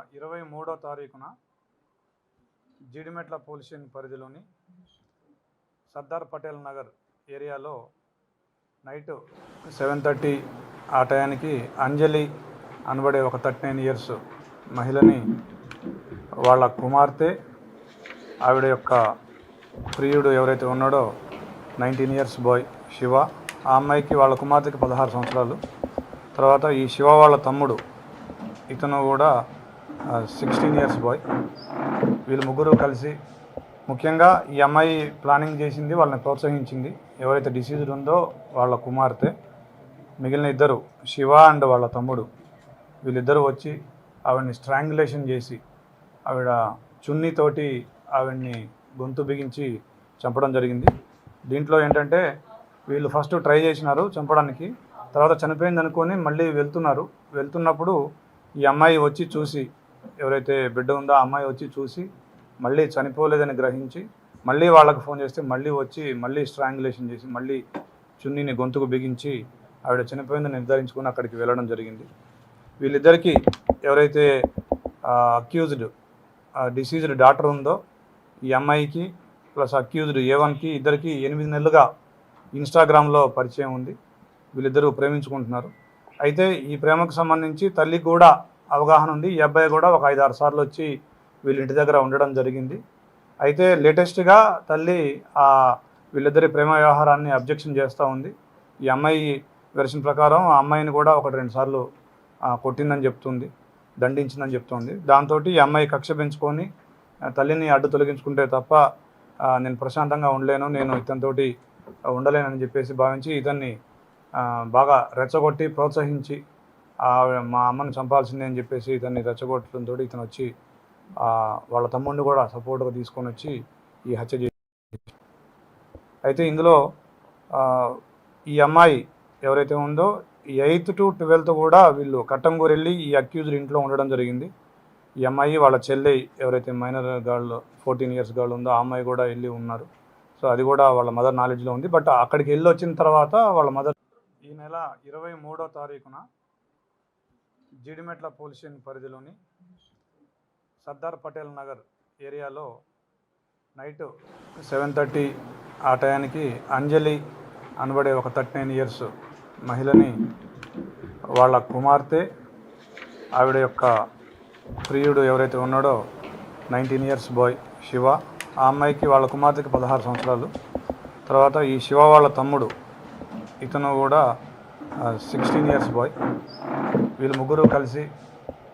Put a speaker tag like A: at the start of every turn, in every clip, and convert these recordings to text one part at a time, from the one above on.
A: 23వ తారీఖున Jeedimetla police station పరిధిలోని సర్దార్ పటేల్ నగర్ ఏరియాలో నైట్ 7:30 ఆ టయానికి అంజలి అనబడే ఒక 39 ఇయర్స్ మహిళని వాళ్ళ కుమార్తె ఆవిడ యొక్క ప్రియుడు ఎవరైతే ఉన్నాడో 19 ఇయర్స్ బాయ్ శివ, ఆ అమ్మాయికి వాళ్ళ కుమార్తెకి 16 సంవత్సరాలు. తర్వాత ఈ శివ వాళ్ళ తమ్ముడు ఇతను కూడా 16 ఇయర్స్ బాయ్. వీళ్ళు ముగ్గురు కలిసి ముఖ్యంగా ఈ అమ్మాయి ప్లానింగ్ చేసింది, వాళ్ళని ప్రోత్సహించింది ఎవరైతే డిసీజ్డ్ ఉందో వాళ్ళ కుమార్తె. మిగిలిన ఇద్దరు శివ అండ్ వాళ్ళ తమ్ముడు వీళ్ళిద్దరూ వచ్చి ఆవిడని స్ట్రాంగులేషన్ చేసి ఆవిడ చున్నీతోటి ఆవిడ్ని గొంతు బిగించి చంపడం జరిగింది. దీంట్లో ఏంటంటే వీళ్ళు ఫస్ట్ ట్రై చేసినారు చంపడానికి, తర్వాత చనిపోయింది అనుకొని మళ్ళీ వెళ్తున్నప్పుడు ఈ అమ్మాయి వచ్చి చూసి, ఎవరైతే బిడ్డ ఉందో ఆ అమ్మాయి వచ్చి చూసి మళ్ళీ చనిపోలేదని గ్రహించి మళ్ళీ వాళ్ళకు ఫోన్ చేస్తే మళ్ళీ వచ్చి మళ్ళీ స్ట్రాంగులేషన్ చేసి మళ్ళీ చున్నీని గొంతుకు బిగించి ఆవిడ చనిపోయిందని నిర్ధారించుకొని అక్కడికి వెళ్ళడం జరిగింది. వీళ్ళిద్దరికీ ఎవరైతే అక్యూజ్డ్ డిసీజ్డ్ డాటర్ ఉందో ఈ అమ్మాయికి ప్లస్ అక్యూజ్డ్ A1కి ఇద్దరికి 8 నెలలుగా ఇన్స్టాగ్రామ్లో పరిచయం ఉంది. వీళ్ళిద్దరూ ప్రేమించుకుంటున్నారు. అయితే ఈ ప్రేమకు సంబంధించి తల్లికి కూడా అవగాహన ఉంది. ఈ అబ్బాయి కూడా ఒక 5-6 సార్లు వచ్చి వీళ్ళ ఇంటి దగ్గర ఉండడం జరిగింది. అయితే లేటెస్ట్గా తల్లి వీళ్ళిద్దరి ప్రేమ వ్యవహారాన్ని అబ్జెక్షన్ చేస్తూ ఉంది. ఈ అమ్మాయి వెర్షన్ ప్రకారం ఆ అమ్మాయిని కూడా 1-2 సార్లు కొట్టిందని చెప్తుంది, దండించిందని చెప్తుంది. దాంతో ఈ అమ్మాయి కక్ష పెంచుకొని తల్లిని అడ్డు తొలగించుకుంటే తప్ప నేను ప్రశాంతంగా ఉండలేను, నేను ఇతనితోటి ఉండలేనని చెప్పేసి భావించి ఇతన్ని బాగా రెచ్చగొట్టి ప్రోత్సహించి మా అమ్మని చంపాల్సిందే అని చెప్పేసి ఇతన్ని రెచ్చగొట్టడంతో ఇతను వచ్చి వాళ్ళ తమ్ముడిని కూడా సపోర్ట్గా తీసుకొని వచ్చి ఈ హత్య చేసి. అయితే ఇందులో ఈ అమ్మాయి ఎవరైతే ఉందో 8th to 12th కూడా వీళ్ళు కట్టంగూరు వెళ్ళి ఈ అక్యూజ్డ్ ఇంట్లో ఉండడం జరిగింది. ఈ అమ్మాయి వాళ్ళ చెల్లి ఎవరైతే మైనర్ గర్ల్ 14 ఇయర్స్ గర్ల్ ఉందో ఆ అమ్మాయి కూడా వెళ్ళి ఉన్నారు. సో అది కూడా వాళ్ళ మదర్ నాలెడ్జ్లో ఉంది. బట్ అక్కడికి వెళ్ళి వచ్చిన తర్వాత వాళ్ళ మదర్ ఈ నెల 23వ తారీఖున జీడిమెట్ల పోలీస్ స్టేషన్ పరిధిలోని సర్దార్ పటేల్ నగర్ ఏరియాలో నైట్ 7:30 ఆ టయానికి అంజలి అనబడే ఒక 39 ఇయర్స్ మహిళని వాళ్ళ కుమార్తె ఆవిడ యొక్క ప్రియుడు ఎవరైతే ఉన్నాడో 19 ఇయర్స్ బాయ్ శివ, ఆ అమ్మాయికి వాళ్ళ కుమార్తెకి 16 సంవత్సరాలు. తర్వాత ఈ శివ వాళ్ళ తమ్ముడు ఇతను కూడా 16 ఇయర్స్ బాయ్. వీళ్ళు ముగ్గురు కలిసి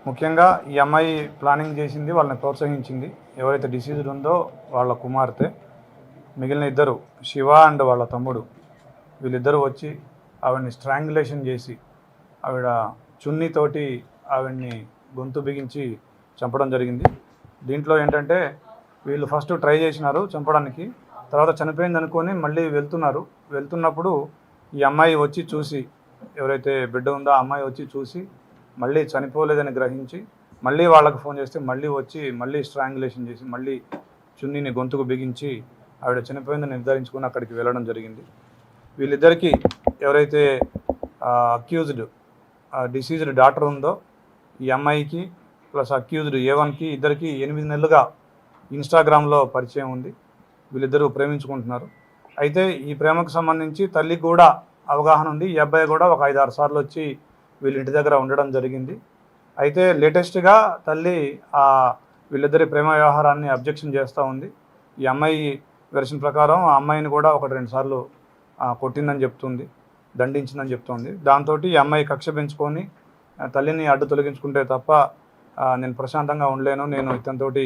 A: ముఖ్యంగా ఈ అమ్మాయి ప్లానింగ్ చేసింది, వాళ్ళని ప్రోత్సహించింది ఎవరైతే డిసీజ్డ్ ఉందో వాళ్ళ కుమార్తె. మిగిలిన ఇద్దరు శివ అండ్ వాళ్ళ తమ్ముడు వీళ్ళిద్దరూ వచ్చి ఆవిడ్ని స్ట్రాంగులేషన్ చేసి ఆవిడ చున్నీతోటి ఆవిడ్ని గొంతు బిగించి చంపడం జరిగింది. దీంట్లో ఏంటంటే వీళ్ళు ఫస్ట్ ట్రై చేసినారు చంపడానికి, తర్వాత చనిపోయింది అనుకొని మళ్ళీ వెళ్తున్నప్పుడు ఈ అమ్మాయి వచ్చి చూసి, ఎవరైతే బిడ్డ ఉందో ఆ అమ్మాయి వచ్చి చూసి మళ్ళీ చనిపోలేదని గ్రహించి మళ్ళీ వాళ్ళకు ఫోన్ చేస్తే మళ్ళీ వచ్చి మళ్ళీ స్ట్రాంగులేషన్ చేసి మళ్ళీ చున్నీని గొంతుకు బిగించి ఆవిడ చనిపోయిందని నిర్ధారించుకొని అక్కడికి వెళ్ళడం జరిగింది. వీళ్ళిద్దరికీ ఎవరైతే అక్యూజ్డ్ డిసీజ్డ్ డాటర్ ఉందో ఈ అమ్మాయికి ప్లస్ అక్యూజ్డ్ A1కి ఇద్దరికి 8 నెలలుగా ఇన్స్టాగ్రామ్లో పరిచయం ఉంది. వీళ్ళిద్దరూ ప్రేమించుకుంటున్నారు. అయితే ఈ ప్రేమకు సంబంధించి తల్లికి కూడా అవగాహన ఉంది. ఈ అబ్బాయి కూడా ఒక 5-6 సార్లు వచ్చి వీళ్ళ ఇంటి దగ్గర ఉండడం జరిగింది. అయితే లేటెస్ట్గా తల్లి వీళ్ళిద్దరి ప్రేమ వ్యవహారాన్ని అబ్జెక్షన్ చేస్తూ ఉంది. ఈ అమ్మాయి వెర్షన్ ప్రకారం ఆ అమ్మాయిని కూడా 1-2 సార్లు కొట్టిందని చెప్తుంది, దండించిందని చెప్తుంది. దాంతో ఈ అమ్మాయి కక్ష పెంచుకొని తల్లిని అడ్డు తొలగించుకుంటే తప్ప నేను ప్రశాంతంగా ఉండలేను, నేను ఇతనితోటి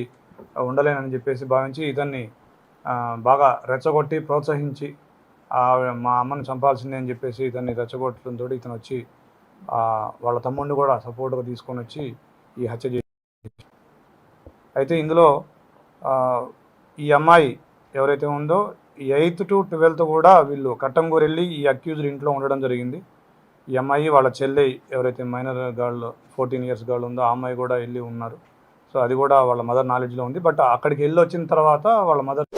A: ఉండలేనని చెప్పేసి భావించి ఇతన్ని బాగా రెచ్చగొట్టి ప్రోత్సహించి మా అమ్మని చంపాల్సిందే అని చెప్పేసి ఇతన్ని రెచ్చగొట్టడంతో ఇతను వచ్చి వాళ్ళ తమ్ముడిని కూడా సపోర్ట్గా తీసుకొని వచ్చి ఈ హత్య చేసి. అయితే ఇందులో ఈ అమ్మాయి ఎవరైతే ఉందో 8th to 12th కూడా వీళ్ళు కట్టంగూరు వెళ్ళి ఈ అక్యూజ్డ్ ఇంట్లో ఉండడం జరిగింది. ఈ అమ్మాయి వాళ్ళ చెల్లి ఎవరైతే మైనర్ గర్ల్ 14 ఇయర్స్ గర్ల్ ఉందో ఆ అమ్మాయి కూడా వెళ్ళి ఉన్నారు. సో అది కూడా వాళ్ళ మదర్ నాలెడ్జ్లో ఉంది. బట్ అక్కడికి వెళ్ళి వచ్చిన తర్వాత వాళ్ళ మదర్